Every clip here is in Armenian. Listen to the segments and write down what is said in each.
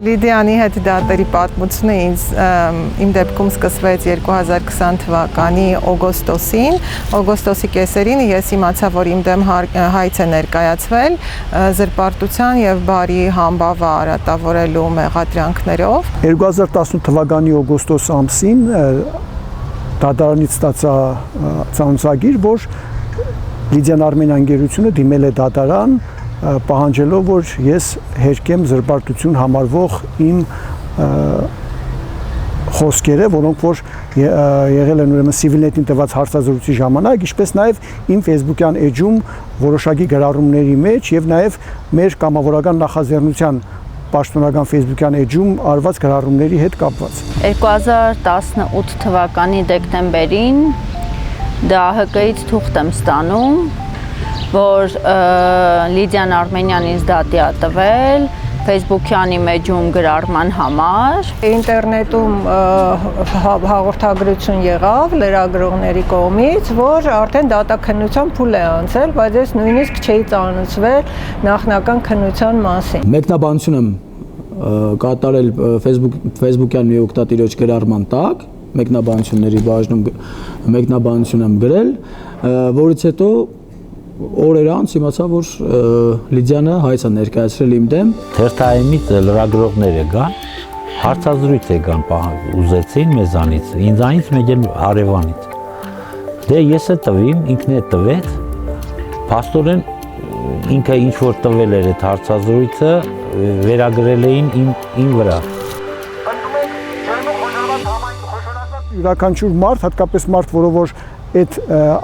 Լիդիանի հետ դատերի պատմությունը իմ դեպքում սկսվեց 2020 թվականի օգոստոսի կեսերին ես իմացա, որ իմ դեմ հայց է ներկայացվել զրպարտության եւ բարի համբավը արատավորելու մեղադրանքներով 2018 թվականի օգոստոս ամսին դատարանից ստացա ցանցագիր, որ Lydian Armenia ընկերությունը դիմել է դատարան պահանջելով, որ ես հերկեմ զրպարտություն համարվող իմ խոսքերը, որոնք որ եղել են ուրեմն Civilnet-ին տված հարցազրույցի ժամանակ, ինչպես նաև իմ Facebook-յան էջում որոշակի գրառումների մեջ եւ նաև մեր կամավորական նախաձեռնության պաշտպանական Facebook-յան էջում արված գրառումների հետ կապված։ 2018 թվականի դեկտեմբերին ԴԱՀԿ-ից թուղթ եմ ստանում, որ Lydian Armenian ինձ դատի է տվել Facebook-յանի մեջում գրառման համար։ Ինտերնետում հաղորդագրություն եղավ լրագրողների կողմից, որ արդեն դատաքննության փուլ է անցել, բայց ես նույնիսկ չէի ծանոթացվել նախնական քննության մասին։ Մեկնաբանություն եմ կատարել Facebook-յան մի օգտատիրոջ գրառման տակ, մեկնաբանությունների բաժնում մեկնաբանություն եմ գրել, որից հետո օրեր անց իմացա, որ Լիդիանը հայց է ներկայացրել իմ դեմ։ Թերթայինից լրագրողները գան, հարցազրույց եկան, ուզեցին մեզանից, ինձանից մեկ էլ հարևանից։ Դե ես է տվին, ինքն է տվեց, փաստորեն ինքը ինչ որ տվել էր այդ հարցազրույցը, վերագրել էին իմ վրա։ Յուրաքանչյուր մարդ, հատկապես մարդ, որը որ այդ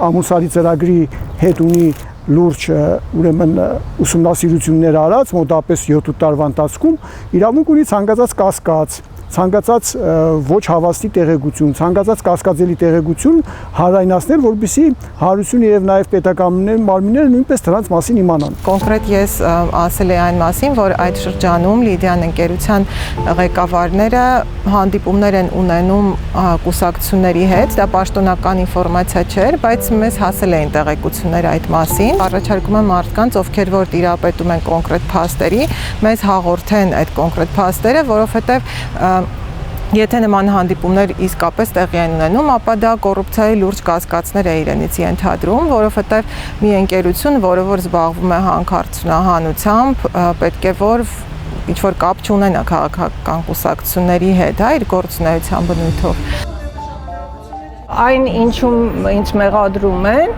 Ամուլսարի ծրագրի հետ ունի լուրջ ուրեմն ուսումնասիրություններ արած մոտավորապես 7 տարվա ընթացքում իրավունք ունի ցանկացած կասկած, ցանկացած ոչ հավաստի տեղեկություն, ցանկացած կասկածելի տեղեկություն հարայնացնել, որպեսզի հարություն եւ նաեւ պետական մարմինները նույնպես դրանց մասին իմանան։ Կոնկրետ ես ասել եմ այն մասին, որ այդ շրջանում Լիդիան ընկերության ղեկավարները հանդիպումներ են ունենում կուսակցությունների հետ, դա պաշտոնական ինֆորմացիա չէր, բայց մեզ հասել էին տեղեկություններ այդ մասին։ Առաջարկում եմ մարդկանց, ովքեր որ տիրապետում են կոնկրետ փաստերի, մեզ հաղորդեն այդ կոնկրետ փաստերը, որովհետեւ եթե նման հանդիպումներ իսկապես տեղի են ունենում, ապա դա կոռուպցիայի լուրջ կասկածներ է իրենից ենթադրում, որովհետև մի ընկերություն, որը որ զբաղվում է հանքարդյունահանությամբ, պետք է որ ինչ-որ կապ չունենա քաղաքական կուսակցությունների հետ, իր գործունեության բնույթով։ Այն ինչում ինձ մեղադրում են,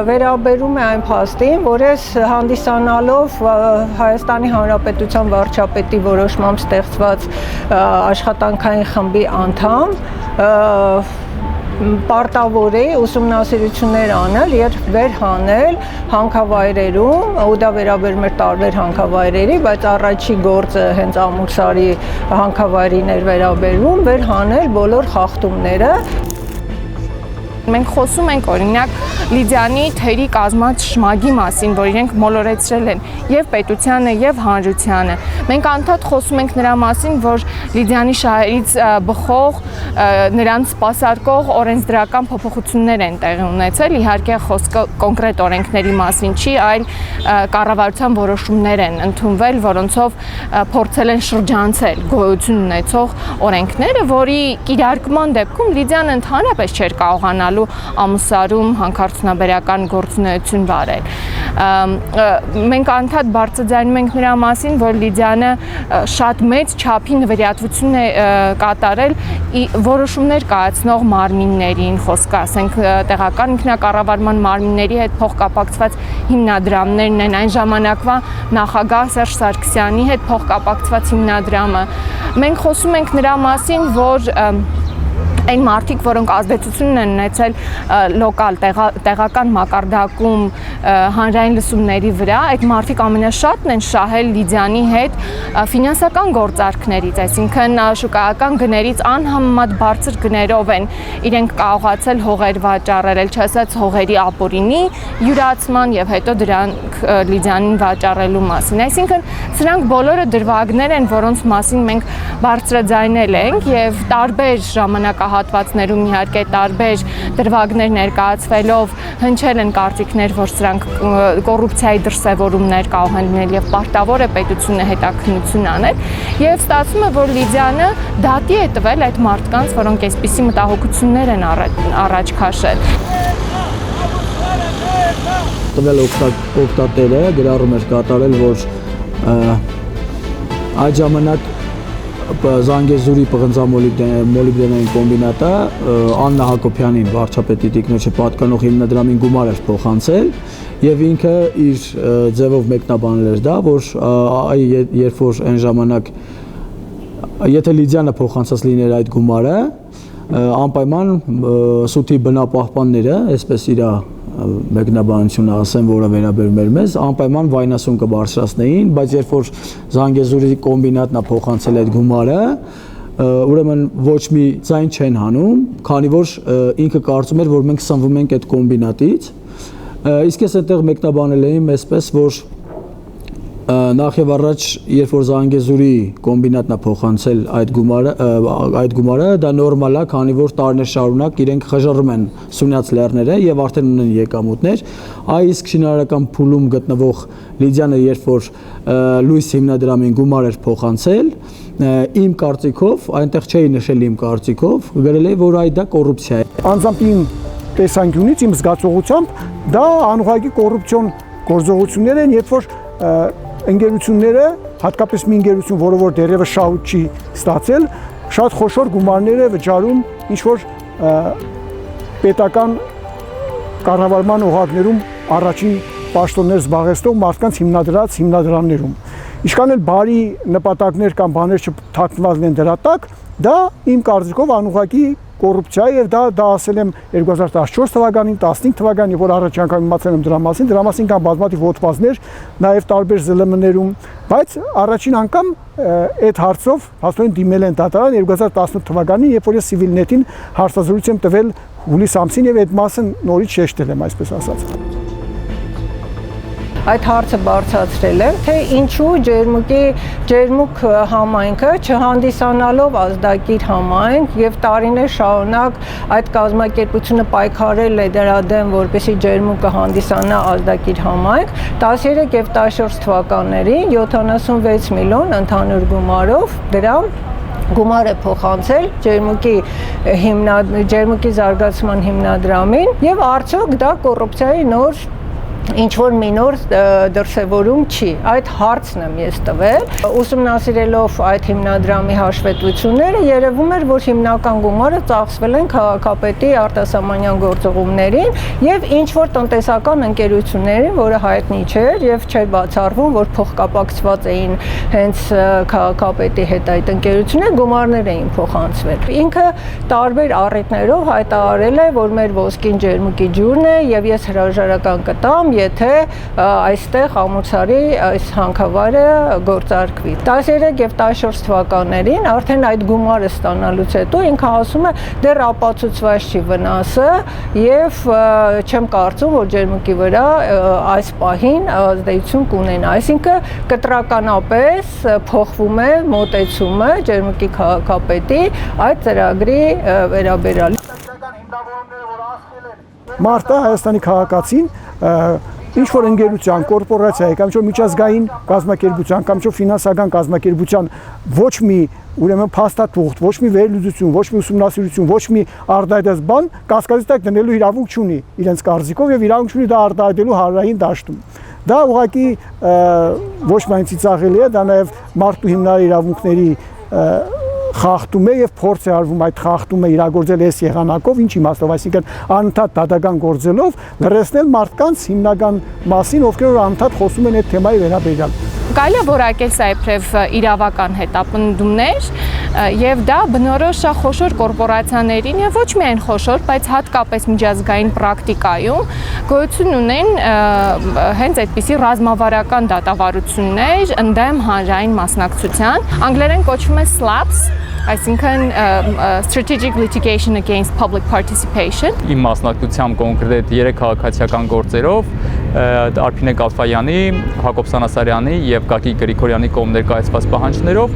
վերաբերում է այն փաստին, որ ես հանդիսանալով Հայաստանի Հանրապետության վարչապետի որոշմամբ ստեղծված աշխատանքային խմբի անդամ, պարտավոր է ուսումնասիրություններ անել եւ վերհանել հանքավայրերում, ու դա վերաբերում էր տարբեր հանքավայրերի, բայց առաջի գործը հենց Ամուլսարի հանքավայրին էր վերաբերում, վերհանել բոլոր խախտումները։ Մենք խոսում ենք օրինակ Լիդիանի թերի կազմած շմագի մասին, որ իրենք մոլորեցրել են եւ պետությանը եւ հանրությանը։ Մենք անդադ խոսում ենք նրա մասին, որ Լիդիանի շահերից բխող, նրանց սպասարկող օրենսդրական փոփոխություններ են տեղի ունեցել։ Իհարկե խոսքը կոնկրետ օրենքների մասին չի, այլ կառավարության որոշումներ են ընդունվել, որոնցով փորձել են շրջանցել գոյություն ունեցող օրենքները, որի կիրարկման դեպքում Լիդիան ընդհանրապես չէր կարողանալ Ամուլսարում հանքարդյունաբերական գործունեություն վարել։ Մենք անդադ բարձրաձայնում ենք նրա մասին, որ Լիդիանը շատ մեծ չափի նվիրատվություն է կատարել որոշումներ կայացնող մարմիններին, խոսքը ասենք տեղական ինքնակառավարման մարմինների հետ փոխկապակցված հիմնադրամներն են, այն ժամանակվա նախագահ Սերժ Սարգսյանի հետ փոխկապակցված հիմնադրամը։ Մենք խոսում ենք նրա մասին, որ այն մարդիկ, որոնք ազդեցություն են ունեցել լոկալ տեղական մակարդակում հանրային լսումների վրա, այդ մարդիկ ամենաշատն են շահել Լիդիանի հետ ֆինանսական գործարքներից, այսինքն շուկայական գներից անհամեմատ բարձր գներով են իրենք կարողացել հողեր վաճառել, չասած հողերի ապօրինի յուրացման եւ հետո դրանք Լիդիանին վաճառելու մասին։ Այսինքն սրանք բոլորը դրվագներ են, որոնց մասին մենք բարձրաձայնել ենք եւ տարբեր ժամանակահատվածներ հատվածներում իհարկե տարբեր դրվագներ ներկայացվելով հնչել են կարծիքներ, որ սրանք կոռուպցիայի դրսևորումներ կարող են լինել եւ պարտավոր է պետությունը հետաքննություն անել եւ ստացվում է, որ Լիդիանը դատի է տվել այդ մարդկանց, որոնք այսպիսի մտահոգություններ են առաջ քաշել։ Տվել օգտատերը գրառում էր կատարել, որ այդ ժամանակ Զանգեզուրի պղնձամոլիբդենային կոմբինատը Աննա Հակոբյանին վարչապետի տիկնոջը պատկանող հիմնադրամին գումար էր փոխանցել եւ ինքը իր ձևով մեկնաբանել էր դա, որ երբ որ այն ժամանակ եթե Լիդիանը փոխանցած լիներ այդ գումարը, անպայման սուտի բնապահպանները, այսպես իր մեկնաբանությունը ասեմ, որը վերաբերում էր մեզ, անպայման վայնասուն կբարձրացնեին, բայց երբ որ Զանգեզուրի կոմբինատն է փոխանցել այդ գումարը, ուրեմն ոչ մի ձայն չեն հանում, քանի որ ինքը կարծում էր, որ մենք սնվում ենք այդ կոմբինատից, իսկ ես այդտեղ մեկնաբանել եմ այսպես, որ նախ եւ առաջ, երբ որ Զանգեզուրի կոմբինատն է փոխանցել այդ գումարը, դա նորմալ է, քանի որ տարիներ շարունակ իրենք խժռում են Սունյաց լեռները եւ արդեն ունեն եկամուտներ, իսկ շինարարական փուլում գտնվող Լիդիանը, երբ որ լույս հիմնադրամին գումար էր փոխանցել, իմ կարծիքով, այնտեղ չէի նշել իմ կարծիքով, գրել էի, որ այդ դա կոռուպցիա է։ Անձամբ իմ տեսանկյունից, իմ զգացողությամբ, դա անուղղակի կոռուպցիոն գործողություններ են, երբ որ ընկերությունները, հատկապես մի ընկերություն, որը որ դեռևս շահույթ չի ստացել, շատ խոշոր գումարներ է վճարում ինչ-որ պետական կառավարման օղակներում առաջին պաշտոններ զբաղեցնող մարդկանց հիմնադրած հիմնադրամներում։ Ինչքան էլ բարի նպատակներ կամ բաներ չթաքնված են դրա տակ, դա իմ կարծիքով անուղղակի կոռուպցիա է եւ դա ասել եմ 2014 թվականին, 15 թվականին, որ առաջ անգամ իմացել եմ դրա մասին կան բազմաթիվ հոդվածներ, նաեւ տարբեր ԶԼՄ-ներում, բայց առաջին անգամ այդ հարցով հաստատորեն դիմել են դատարան 2018 թվականին, երբ որ ես Civilnet-ին հարցազրույց եմ տվել հուլիս ամսին եւ այդ մասը նորից շեշտել եմ, այսպես ասած։ Այդ հարցը բարձրացրել եմ, թե ինչու ջերմուկ համայնքը չհանդիսանալով ազդակիր համայնք եւ տարիներ շարունակ այդ կազմակերպությունը պայքարել է դրա դեմ, որպեսզի ջերմուկը հանդիսանա ազդակիր համայնք, 13 եւ 14 թվականներին 76 միլիոն ընդհանուր գումարով դրամ գումար է փոխանցել ջերմուկի զարգացման հիմնադրամին եւ արդյոք դա կոռուպցիայի նոր ինչ-որ մի նոր դրսևորում չի։ Այդ հարցն եմ ես տվել, ուսումնասիրելով այդ հիմնադրամի հաշվետվությունները, երևում էր, որ հիմնական գումարը ծախսվել են քաղաքապետի արտասահմանյան գործողումներին եւ ինչ-որ տնտեսական ընկերություններին, որը հայտնի չէր եւ չէր բացառվում, որ փոխկապակցված էին հենց քաղաքապետի հետ այդ ընկերությունները, գումարներ էին փոխանցվել։ Ինքը տարբեր առիթներով հայտարարել է, որ մեր ոսկին ջերմուկի ջուրն է եւ ես հրաժարական կտամ, եթե այստեղ Ամուլսարի այս հանքավայրը գործարկվի։ 13 եւ 14 թվականներին արդեն այդ գումարը ստանալուց հետո ինքը ասում է դեռ ապացուցված չի վնասը եւ չեմ կարծում, որ ջերմուկի վրա այս պահին ազդեցություն կունենա։ Այսինքն կտրականապես փոխվում է մոտեցումը ջերմուկի քաղաքապետի այդ ծրագրի վերաբերյալ։ Մարտա Հայաստանի քաղաքացին ինչ որ ընկերության, կորպորացիայի կամ միջազգային կազմակերպության կամ ֆինանսական կազմակերպության ոչ մի ուրեմն փաստաթուղթ, ոչ մի վերլուծություն, ոչ մի ուսումնասիրություն, ոչ մի արտահայտած բան կասկածի տակ դնելու իրավունք չունի իրենց կարծիքով եւ իրավունք չունի դա արտահայտելու հանրային դաշտում։ Դա ուղղակի ոչ միայն ծիծաղելի է, դա նաեւ մարդու հիմնարար իրավունքների խախտում է եւ փորձ է արվում այդ խախտումը իրագործել այս եղանակով, ինչ իմաստով, այսինքն անընդհատ դատական գործելով լրացնել մարդկանց հիմնական մասին, ովքեր անընդհատ խոսում են այդ թեմայի վերաբերյալ։ Կարելի է որակել սա իբրև իրավական հետապնդումներ եւ դա բնորոշ է խոշոր կորպորացիաներին եւ ոչ միայն խոշոր, բայց հատկապես միջազգային պրակտիկայում գոյություն ունեն հենց այդպիսի ռազմավարական դատավարություններ ընդդեմ հանրային մասնակցության, անգլերեն կոչվում է SLAPS, այսինքն Strategic Litigation Against Public Participation։ Իմ մասնակցությամբ կոնկրետ 3 քաղաքացիական գործերով Արփինե Գալֆայանի, Հակոբ Սանասարյանի եւ Գագիկ Գրիգորյանի կողմից ներկայացված պահանջներով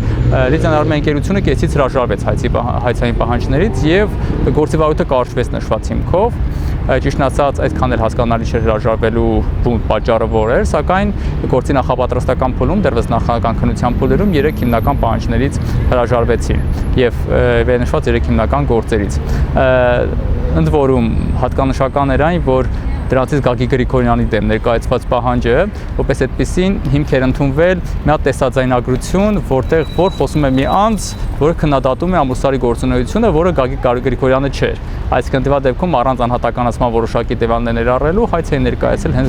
Լիդիան Արմենիա ընկերությունը կեսից հրաժարվեց հայցային պահանջներից եւ գործիվարույթը կարճվեց նշված հիմքով։ Ճիշտն ասած, այդքան էլ հասկանալի չէր հրաժարվելու պատճառը որ էր, սակայն գործի նախապատրաստական փուլում դեռևս նախնական քննության փուլերում 3 հիմնական պահանջներից հրաժարվեցին եւ վերնշված 3 հիմնական գործերից։ Ընդ որում հատկանշական էր այն, որ դրանցից Գագիկ Գրիգորյանի դեմ ներկայացված պահանջը, որպես այդպեսին հիմք էր ընդունվել մի հատ տեսաձայնագրություն, որ խոսում է մի անձ, որը քննադատում է Ամուլսարի գործունեությունը, որը Գագիկ Գրիգորյանը չէր։ Այսինքն դեպի դեպքում առանց անհատականացման որոշակի տևաններ ներառելու հայց էին ներկայացել հենց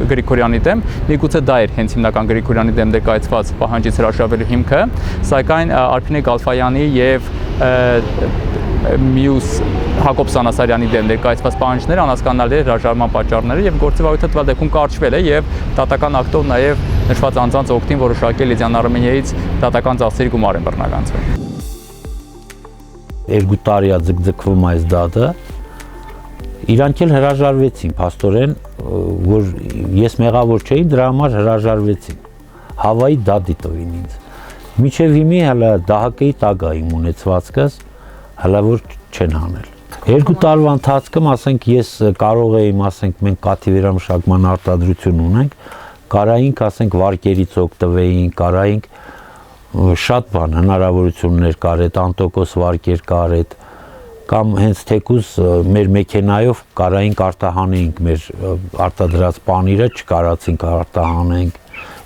Գրիգորյանի դեմ, միգուցե դա էր հենց հիմնական Գրիգորյանի դեմ ներկայացված պահանջից հրաժարվելու հիմքը, սակայն Արփինե Գալֆայանի եւ մյուս Հակոբ Սանասարյանի դեմ ներկայացված պահանջները անհասկանալի էր հրաժարման պատճառները եւ գործիվարույթը տվյալ դեպքում կարճվել է եւ դատական ակտով նաեւ նշված անձանց օգտին որոշակի Լիդիան Արմենիայից դատական ծախսերի գումար են բռնականցվել։ 2 տարի է ձգձգվում այս դատը։ Իրանք էլ հրաժարվեցին, փաստորեն, որ ես մեղավոր չէի, դրա համար հրաժարվեցին։ Հավայի դատի տվին ինձ։ Միջև հիմի հələ դահակեի տակ է իմ ունեցվածքս, հələ որ չեն հանել։ 2 տարվա ընթացքում, ասենք, ես կարող եմ, ասենք, մենք կաթի վերամշակման արտադրություն ունենք, կարայինք, ասենք, վարկերից օգտվեինք, կարայինք շատ բան հնարավորություններ կար, այդ անտոկոս վարկեր կար, այդ կամ հենց թեկուզ մեր մեքենայով կարայինք արտահանեինք մեր արտադրած պանիրը, չկարացինք արտահանենք։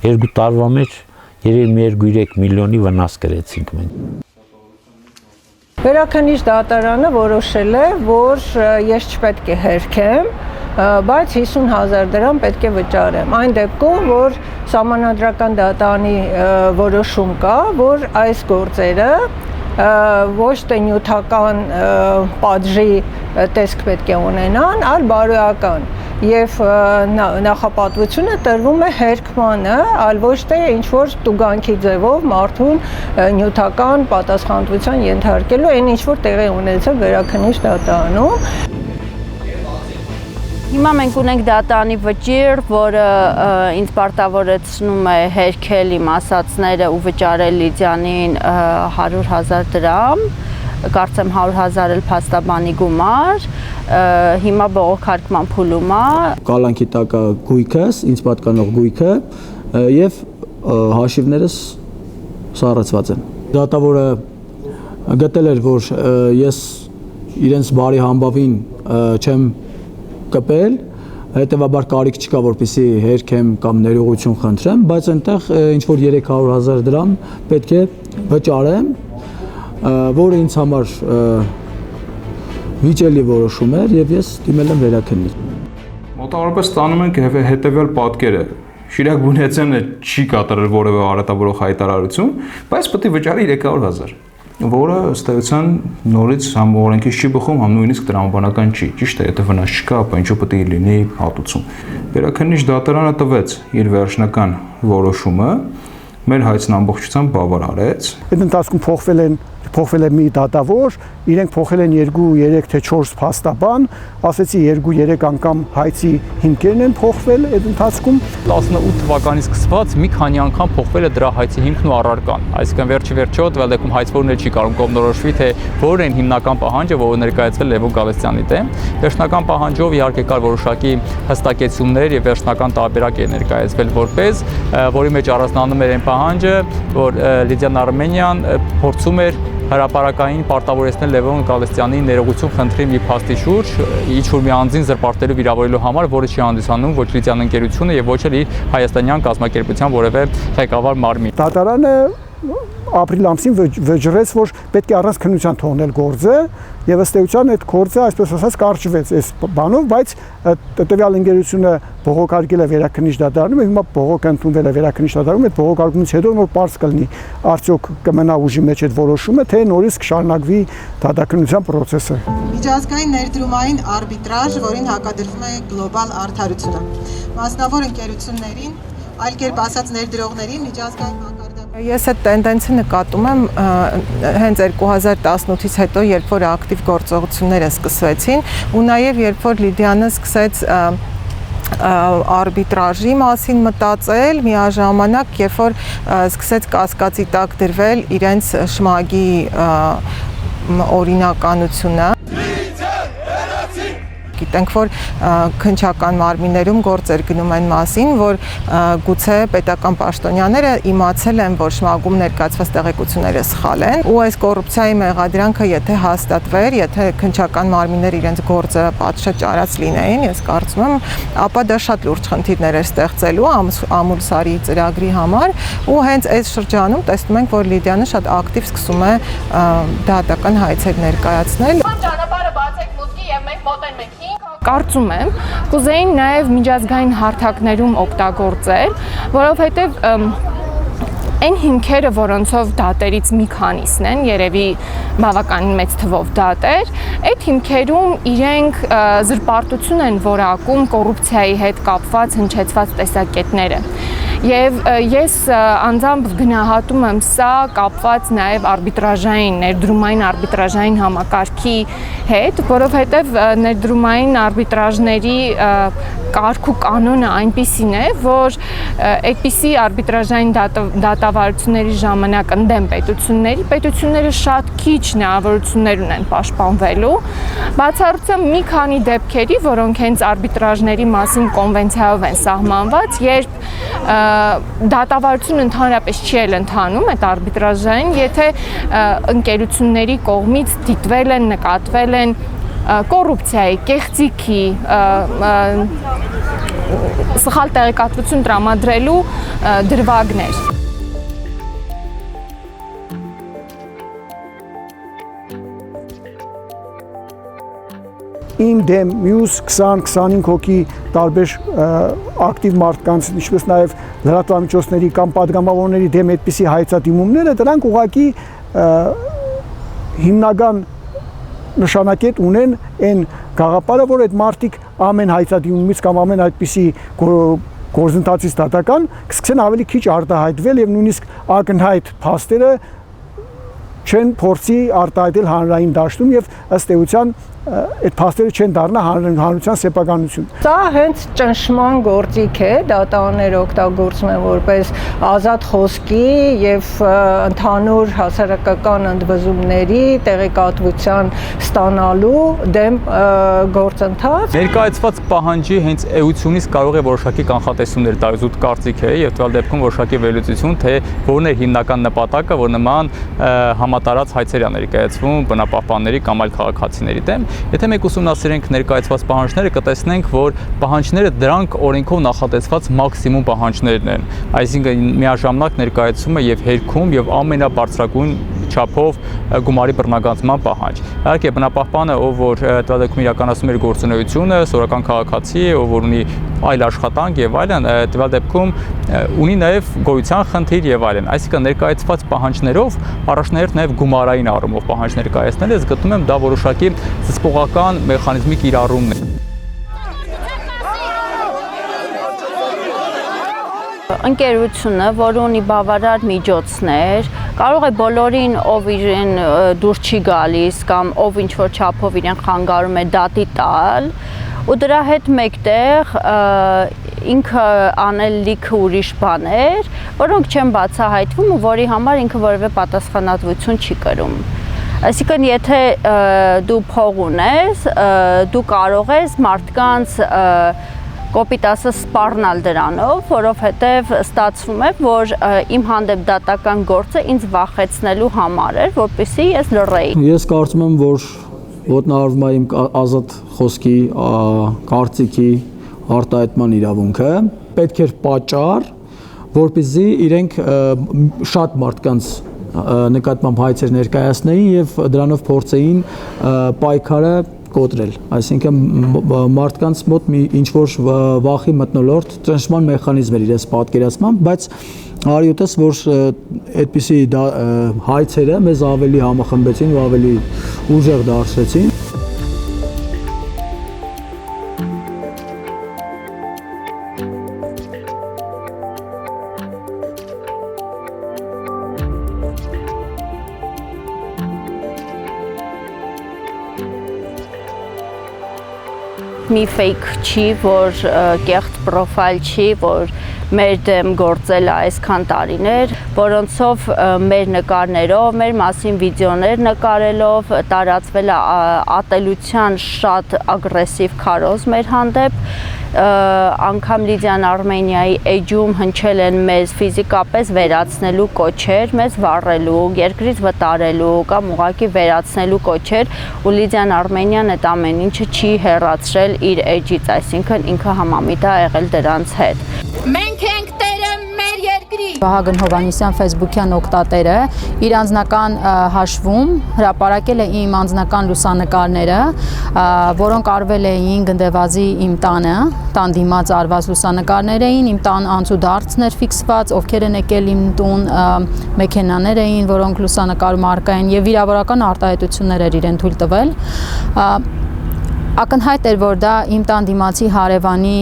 2 տարվա մեջ երևի 2-3 միլիոնի վնաս կրեցինք մենք։ Վերաքննիչ դատարանը որոշել է, որ ես չպետք է հերքեմ, բայց 50,000 դրամ պետք է վճարեմ։ Այն դեպքում, որ սահմանադրական դատանի որոշում կա, որ այս գործերը ոչ թե նյութական պատժի տեսք պետք է ունենան, այլ բարոյական եւ նախապատվությունը տրվում է հերքմանը, այլ ոչ թե ինչ-որ տուգանքի ձևով մարդուն նյութական պատասխանատվության ենթարկելու, այն ինչ-որ տեղի ունեցել վերաքննիչ դատարանում։ Հիմա մենք ունենք դատանի վճիռ, որը ինձ պարտավորեցնում է հերքել իմ ասածները ու վճարել Լիդիանին 100,000 դրամ, կարծեմ 100,000 էլ փաստաբանի գումար, հիմա բողոքարկման փուլում է։ Կալանքի տակ է գույքս, ինձ պատկանող գույքը եւ հաշիվներս սառեցված են։ Դատավորը գտել էր, որ ես իրենց բարի համբավին չեմ կպել, հետևաբար կարիք չկա, որպեսզի հերքեմ կամ ներողություն խնդրեմ, բայց այնտեղ ինչ-որ 300,000 դրամ պետք է վճարեմ, որը ինձ համար վիճելի որոշում էր եւ ես դիմել եմ վերաքննիչ։ Մոտավորապես ստանում ենք հետեւյալ պատկերը։ Շիրակ Բունեցյանը չի կատարել որևէ արատավորող հայտարարություն, բայց պետք է վճարի 300,000, որը ըստ էության նորից համ օրենքից չի բխում, համ նույնիսկ տրամաբանական չի։ Ճիշտ է, եթե վնաս չկա, ապա ինչու պետք է լինի հատուցում։ Վերաքննիչ դատարանը տվեց իր վերջնական որոշումը, մեր հայցն ամբողջությամբ բավարարեց։ Այդ ընթացքում փոխվել է մի դատավոր, իրենք փոխել են 2, 3 թե 4 փաստաբան, ասեցի 2-3 անգամ հայցի հիմքերն են փոխվել այդ ընթացքում։ 18 թվականից սկսված մի քանի անգամ փոխվել է դրա հայցի հիմքն ու առարկան։ Այսինքն վերջիվերջո դվել դեպքում հայցվորն էլ չի կարող կողմնորոշվի, թե որ են հիմնական պահանջը, որը ներկայացվել Լևոն Գալստյանի դեմ։ Վերջնական պահանջով իհարկե կար որոշակի հստակեցումներ եւ վերջնական տարբերակ է ներկայացվել որպես, որի մեջ առանձնանում էր այն պահանջը, որ Լիդիան Արմենիան փորձում էր հրապարակային պարտավորեցնել Լևոն Գալստյանի ներողություն խնդրի մի փաստի շուրջ, ինչ-որ մի անձին զրպարտելու վիրավորելու համար, որը չի հանդիսանում ոչ Լիդիան ընկերությունը եւ ոչ էլ իր հայաստանյան կազմակերպության որևէ ղեկավար մարմին։ Դատարանը ապրիլ ամսին վճռեց, որ պետք է առանց քննության թողնել գործը եւ ըստ էության այդ գործը, այսպես ասած, կարճվեց այս բանով, բայց տվյալ ընկերությունը բողոքարկել է վերաքննիչ դատարանում եւ հիմա բողոքը ընդունվել է վերաքննիչ դատարանում, այդ բողոքարկումից հետո նոր պարզ կլինի արդյոք կմնա ուժի մեջ այդ որոշումը, թե նորից կշարունակվի դատաքննության process-ը։ Միջազգային ներդրումային արբիտրաժ, որին հակադրվում է գլոբալ արդարությունը։ Մասնավոր ընկերություններին, այլ կերպ ասած ներդրողներին միջազգային մակարդակում։ Ես այդ տենդենսը նկատում եմ հենց 2018-ից հետո, երբ որ ակտիվ գործողությունները սկսվեցին, ու նաև երբ որ Լիդիանը սկսեց արբիտրաժի մասին մտածել միաժամանակ, երբ որ սկսեց կասկածի տակ դրվել իրենց շմագի օրինականությունը։ Գիտենք, որ քննչական մարմիններում գործեր գնում են մասին, որ գուցե պետական պաշտոնյաները իմացել են, որ շմագում ներկայացված տեղեկությունները սխալ են, ու այս կոռուպցիայի մեղադրանքը եթե հաստատվեր, եթե քննչական մարմինները իրենց գործը պատշաճ արած լինեին, ես կարծում եմ, ապա դա շատ լուրջ խնդիրներ էր ստեղծելու Ամուլսարի ծրագրի համար, ու հենց այս շրջանում տեսնում ենք, որ Լիդիանը շատ ակտիվ սկսում է դատական հայցեր ներկայացնել։ Կարծում եմ, կուզեին նաև միջազգային հարթակներում օգտագործել, որովհետև այն հիմքերը, որոնցով դատերից մի քանիսն են, երևի բավականին մեծ թվով դատեր, այդ հիմքերում իրենք զրպարտություն են որակում կոռուպցիայի հետ կապված հնչեցված տեսակետները։ Եվ ես անձամբ գնահատում եմ սա կապված նաև արբիտրաժային, ներդրումային արբիտրաժային համակարգի հետ, որովհետև ներդրումային արբիտրաժների կարգ ու կանոնը այնպիսին է, որ այդպիսի արբիտրաժային դատավարությունների ժամանակ ընդդեմ պետությունները շատ քիչ հնարավորություններ ունեն պաշտպանվելու, բացառությամբ մի քանի դեպքերի, որոնք հենց արբիտրաժների մասին կոնվենցիայով են սահմանված, երբ դատավարությունը ընդհանրապես չի էլ ընթանում այդ արբիտրաժային, եթե ընկերությունների կողմից դիտվել են, նկատվել են կոռուպցիայի, կեղծիքի, սխալ տեղեկատվություն տրամադրելու դրվագներ։ Իմ դեմ մյուս 20-25 հոգի տարբեր ակտիվ մարդկանց, ինչպես նաև լրատվամիջոցների կամ պատգամավորների դեմ այդպիսի հայցադիմումները, դրանք ուղղակի հիմնական նշանակետ ունեն այն գաղափարը, որ այդ մարդիկ ամեն հայցադիմումից կամ ամեն այդպիսի գործընթացից դատական կսկսեն ավելի քիչ արտահայտվել եւ նույնիսկ ակնհայտ փաստերը չեն փորձի արտահայտել հանրային դաշտում եւ ըստ էության այդ փաստերը չեն դառնա հանրության սեփականություն։ Սա հենց ճնշման գործիք է, դատաները օգտագործում են որպես ազատ խոսքի եւ ընդհանուր հասարակական ընդվզումների տեղեկատվության ստանալու դեմ գործընթաց։ Ներկայացված պահանջի հենց էությունից կարող է որոշակի կանխատեսումներ տալ, զուտ կարծիք է եւ տվյալ դեպքում որոշակի վերլուծություն, թե որն է հիմնական նպատակը, որ նման համատարած հայցեր ներկայացվում բնապահպանների կամ այլ քաղաքացիների դեմ։ Եթե մենք ուսումնասիրենք ներկայացված պահանջները, կտեսնենք, որ պահանջները դրանք օրենքով նախատեսված մաքսիմում պահանջներն են։ Այսինքն միաժամանակ ներկայացում է եւ հերքում եւ ամենաբարձրագույն չափով գումարի բռնագանձման պահանջ։ Իհարկե բնապահպանը, ով որ տվյալ իրականացնում իր գործունեությունը, սովորական քաղաքացի է, ով որ ունի այլ աշխատանք եւ այլն, տվյալ դեպքում ունի նաեւ գոյության խնդիր եւ այլն։ Այսինքն ներկայացված պահանջներով առաջնահերթ նաեւ գումարային առումով պահանջ ներկայացնել, ես գտնում եմ դա որոշակի ծիսպողական մեխանիզմի կիրառումն է։ Ընկերությունը, որ ունի բավարար միջոցներ, կարող է բոլորին, ով իրեն դուր չի գալիս կամ ով ինչ-որ չափով իրեն խանգարում է դատի տալ, ու դրա հետ մեկտեղ ինքը անել լիքը ուրիշ բաներ, որոնք չեն բացահայտվում ու որի համար ինքը որևէ պատասխանատվություն չի կրում։ Այսինքն, եթե դու փող ունես, դու կարող ես մարդկանց կոպիտ ասած սպառնալ դրանով, որովհետև ստացվում է, որ իմ հանդեպ դատական գործը ինձ վախեցնելու համար էր, որպեսզի ես լռեի։ Ես կարծում եմ, որ ոտնահարվում է իմ ազատ խոսքի, կարծիքի արտահայտման իրավունքը, պետք էր պատճառ, որպեսզի իրենք շատ մարդկանց նկատմամբ հայցեր ներկայացնեին եւ դրանով փորձեին պայքարը կոտրել, այսինքն մարդկանց մոտ մի ինչ-որ վախի մթնոլորտ ճնշման մեխանիզմ էր իրենց պատկերացման, բայց արյութս, որ այդպիսի հայցերը մեզ ավելի համախմբեցին ու ավելի ուժեղ դարձրեցին։ մի fake չի, որ կեղծ պրոֆայլ չի, որ մեր դեմ գործել է այսքան տարիներ, որոնցով մեր նկարներով, մեր մասին վիդեոներ նկարելով տարածվել է ատելության շատ ագրեսիվ քարոզ մեր հանդեպ, անգամ Lydian Armeniայի էջում հնչել են մեզ ֆիզիկապես վերացնելու կոչեր, մեզ վառելու, երկրից վտարելու կամ ուղղակի վերացնելու կոչեր, ու Lydian Armenian այդ ամեն ինչը չի հեռացրել իր էջից, այսինքն ինքը համամիտ է եղել դրանց հետ։ Մենք ենք տերը մեր երկրի։ Վահագն Հովհաննիսյան Facebook-յան օգտատերը իր անձնական հաշվում հրապարակել է իմ անձնական լուսանկարները, որոնք արվել էին գնդեվազի իմ տան դիմաց արված լուսանկարներ էին, իմ տան անցուդարձն էր ֆիքսված, ովքեր են եկել իմ տուն, մեքենաներ էին, որոնք լուսանկարում առկա են եւ վիրավորական արտահայտություններ էր իրեն թույլ տվել։ Ակնհայտ էր, որ դա իմ տան դիմացի հարևանի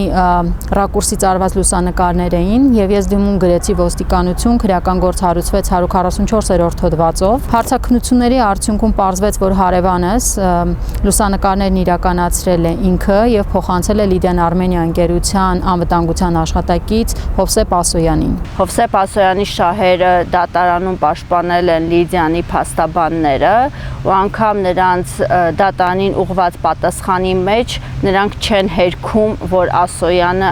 ռակուրսից արված լուսանկարներ էին եւ ես դիմում գրեցի ոստիկանություն, քրեական գործ հարուցվեց 144-րդ հոդվածով։ Հարցաքննությունների արդյունքում պարզվեց, որ հարևանս լուսանկարներն իրականացրել է ինքը եւ փոխանցել է Lydian Armenia ընկերության անվտանգության աշխատակից Հովսեփ Ասոյանին։ Հովսեփ Ասոյանի շահերը դատարանում պաշտպանել են Լիդիանի փաստաբանները, ու անգամ նրանց դատարանին ուղղված պատասխան մեջ նրանք չեն հերքում, որ Ասոյանը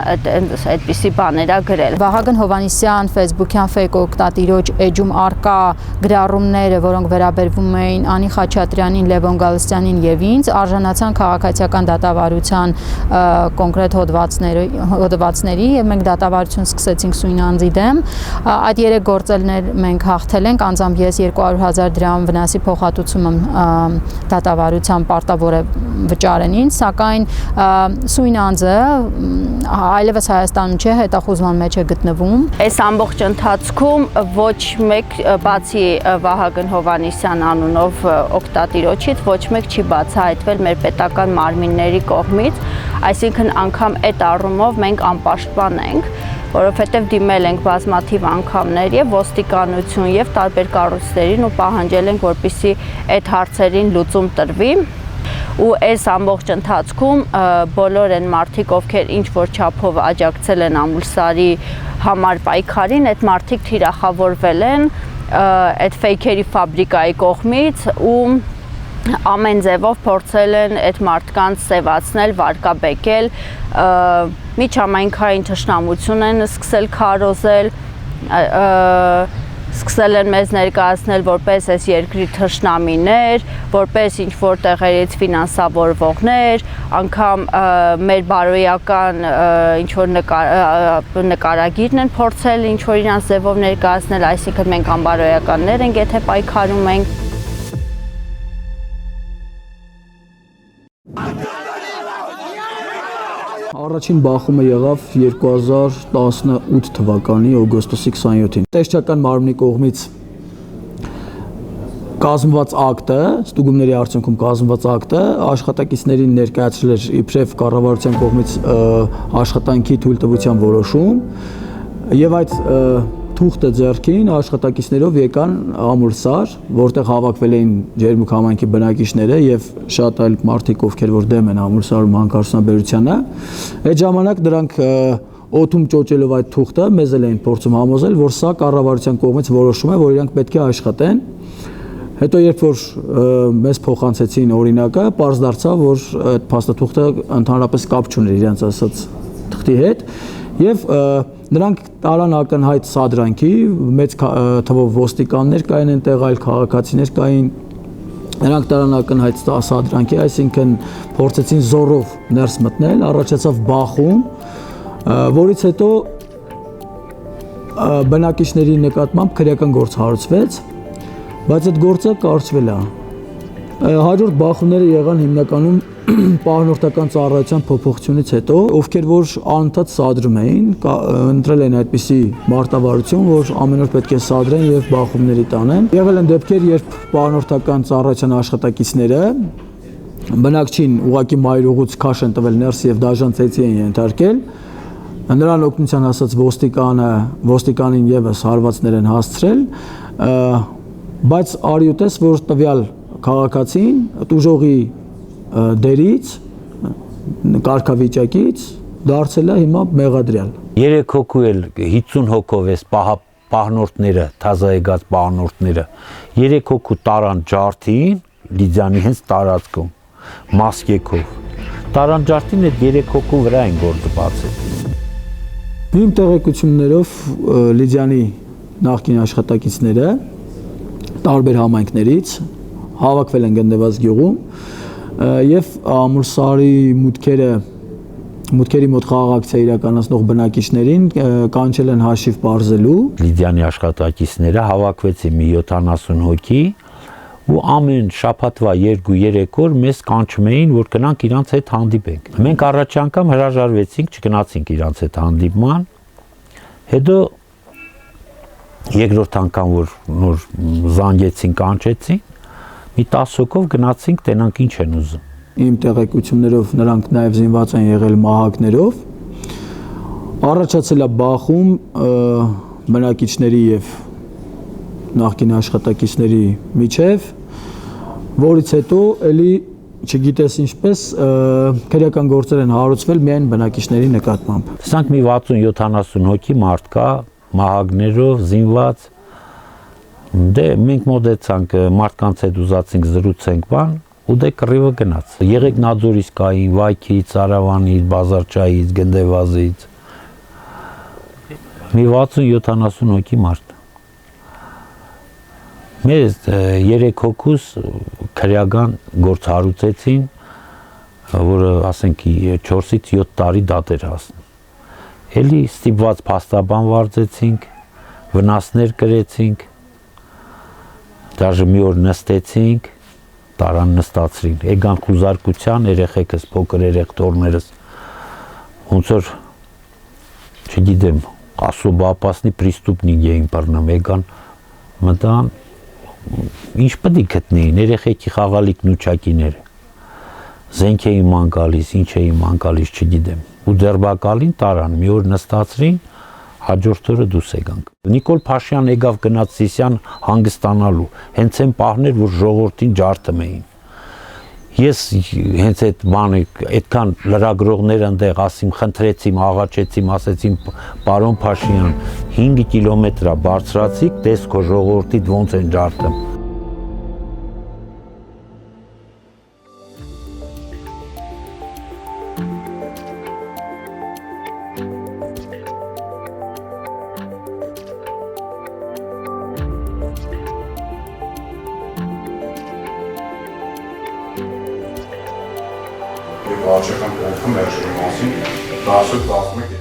այդպիսի բաներ է գրել։ Վահագն Հովհաննիսյան Facebook-յան fake օգտատիրոջ էջում արկա գրառումները, որոնք վերաբերվում էին Անի Խաչատրյանին, Լևոն Գալստյանին եւ ինձ, արժանացան քաղաքացիական դատավարության կոնկրետ հոդվածների եւ մենք դատավարություն սկսեցինք սույն անձի դեմ։ Այդ 3 գործելներ մենք հաղթել ենք, անձամբ ես 200,000 դրամ վնասի փոխհատուցում դատավարության պարտավոր է վճարեն ինձ, սակայն սույն անձը այլևս Հայաստանում չէ, հետախուզման մեջ է գտնվում։ Այս ամբողջ ընթացքում ոչ մեկ բացի Վահագն Հովհաննիսյան անունով օգտատիրոջից ոչ մեկ չի բացահայտվել մեր պետական մարմինների կողմից, այսինքն անգամ այդ առումով մենք անպաշտպան ենք, որովհետև դիմել ենք բազմաթիվ անգամներ եւ ոստիկանություն եւ տարբեր կառույցներին ու պահանջել ենք, որպեսզի այդ հարցերին լուծում տրվի։ Ու այս ամբողջ ընթացքում բոլոր են մարդիկ, ովքեր ինչ որ չափով աջակցել են Ամուլսարի համար պայքարին, այդ մարդիկ թիրախավորվել են այդ ֆեյքերի ֆաբրիկայի կողմից ու ամեն ձևով փորձել են այդ մարդկանց սևացնել, վարկաբեկել, միջհամայնքային թշնամություն են սկսել քարոզել, սկսել են մեզ ներկայացնել որպես այս երկրի թշնամիներ, որպես ինչ-որ տեղերից ֆինանսավորվողներ, անգամ մեր բարոյական ինչ-որ նկարագիրն են փորձել ինչ-որ իրանց ձևով ներկայացնել, այսինքն մենք անբարոյականներ ենք, եթե պայքարում ենք։ Առաջին բախումը եղավ 2018 թվականի օգոստոսի 27-ին։ Տեսչական մարմնի կողմից կազմված ակտը, ստուգումների արդյունքում կազմված ակտը աշխատակիցներին ներկայացրել էր իբրև կառավարության կողմից աշխատանքի թույլտվության որոշում եւ այդ թուղթը ձեռքին աշխատակիցներով եկան Ամուլսար, որտեղ հավաքվել էին ջերմուկ համայնքի բնակիչները եւ շատ այլ մարդիկ, ովքեր որ դեմ են Ամուլսարում հանքարդյունաբերությանը։ Այդ ժամանակ դրանք օդում ճոճելով այդ թուղթը մեզ էին փորձում համոզել, որ սա կառավարության կողմից որոշում է, որ իրանք պետք է աշխատեն։ Հետո երբ որ մեզ փոխանցեցին օրինակը, պարզ դարձավ, որ այդ փաստաթուղթը ընդհանրապես կապ չուներ իրենց ասած թղթի հետ եւ նրանք տարան ակնհայտ սադրանքի, մեծ թվով ոստիկաններ կային այնտեղ, այլ քաղաքացիներ կային, նրանք տարան ակնհայտ սադրանքի, այսինքն փորձեցին զորով ներս մտնել, առաջացավ բախում, որից հետո բնակիչների նկատմամբ քրեական գործ հարուցվեց, բայց այդ գործը կարճվել է։ Հաջորդ բախումները եղան հիմնականում պահանորդական ծառայության փոփոխությունից հետո, ովքեր որ անընդհատ սադրում էին, ընտրել են այդպիսի մարտավարություն, որ ամեն օր պետք է սադրեն եւ բախումների տանեն։ Եղել են դեպքեր, երբ պահանորդական ծառայության աշխատակիցները բնակչին ուղակի մայրուղուց քաշ են տվել ներս եւ դաժան ծեծի են ենթարկել։ Նրան օգնության հասած ոստիկանին եւս հարվածներ են հասցրել, բայց արյուտես, որ տվյալ քաղաքացին տուժողի դերից կարգավիճակից դարձել է հիմա մեղադրյալ։ 3 հոգու էլ 50 հոգով էս պահնորդները, թազայգած պահնորդները 3 հոգու տարան ջարդին Լիդիանի հենց տարածքում մասկեքով։ Տարան ջարդին այդ 3 հոգու վրա են գործը բացել։ Իմ տեղեկություններով Լիդիանի նախկին աշխատակիցները տարբեր համայնքներից հավաքվել են Գնդեված գյուղում եւ Ամուլսարի մուտքերի մոտ խաղաղակցիա իրականացնող բնակիչներին կանչել են հաշիվ բարձելու։ Լիդիանի աշխատակիցները հավաքվեցին մի 70 հոգի ու ամեն շաբաթվա 2-3 օր մեզ կանչում էին, որ գնանք իրանց հետ հանդիպենք։ Մենք առաջ անգամ հրաժարվեցինք, չգնացինք իրանց հետ հանդիպման։ Հետո երկրորդ անգամ որ նոր զանգեցին, կանչեցին, մի 10 հոգով գնացինք, տենանք ինչ են ուզում։ Իմ տեղեկություններով նրանք նաև զինված են եղել մահակներով։ Առաջացել է բախում բնակիչների եւ նախկին աշխատակիցների միջև, որից հետո էլի չգիտես ինչպես քրեական գործեր են հարուցվել միայն բնակիչների նկատմամբ։ Սրանք մի 60-70 հոգի մարդ կա, մահակներով, զինված։ Դե մենք մոտեցանք մարդկանց հետ ուզացինք զրուցենք բան, ու դե կռիվը գնաց։ Եղեք Նաձորից կային, Վայքից, Արավանից, Բազարչայից, Գնդեվազից։ Մի 60-70 հոգի մարդ։ Մեզ 3 հոգուս քրեական գործ հարուցեցին, որը ասենք 4-ից 7 տարի դատ էր հասնում։ Էլի ստիպված փաստաբան վարձեցինք, վնասներ կրեցինք, դաժե մի օր նստեցինք, տարան նստացրին, եկան խուզարկության երեխեքս, փոքր երեխտորներս, ոնց որ, չգիտեմ, ասոբա ապասնի պրիստուպնիկ էին բռնում, եկան մտան, ինչ պետք է գտնեին, երեխեքի խաղալիք նուչակիները, զենք էին ման գալիս, ինչ էին ման գալիս, չգիտեմ, ու դերբակալին տարան, մի օր նստացրին, հաջորդ օրը դուրս եկանք։ Նիկոլ Փաշյան եկավ գնաց Սիսիան հանգստանալու, հենց այն պահներ, որ ժողովրդին ջարդում էին։ Ես հենց այդ բանը, այդքան լրագրողներ ընդեղ ասիմ, խնդրեցիմ, աղաչեցիմ, ասեցիմ, պարոն Փաշյան, 5 կիլոմետր բարձրացիք, տես քո ժողովրդիդ ոնց են ջարդում։ Արշավի մասին 10-11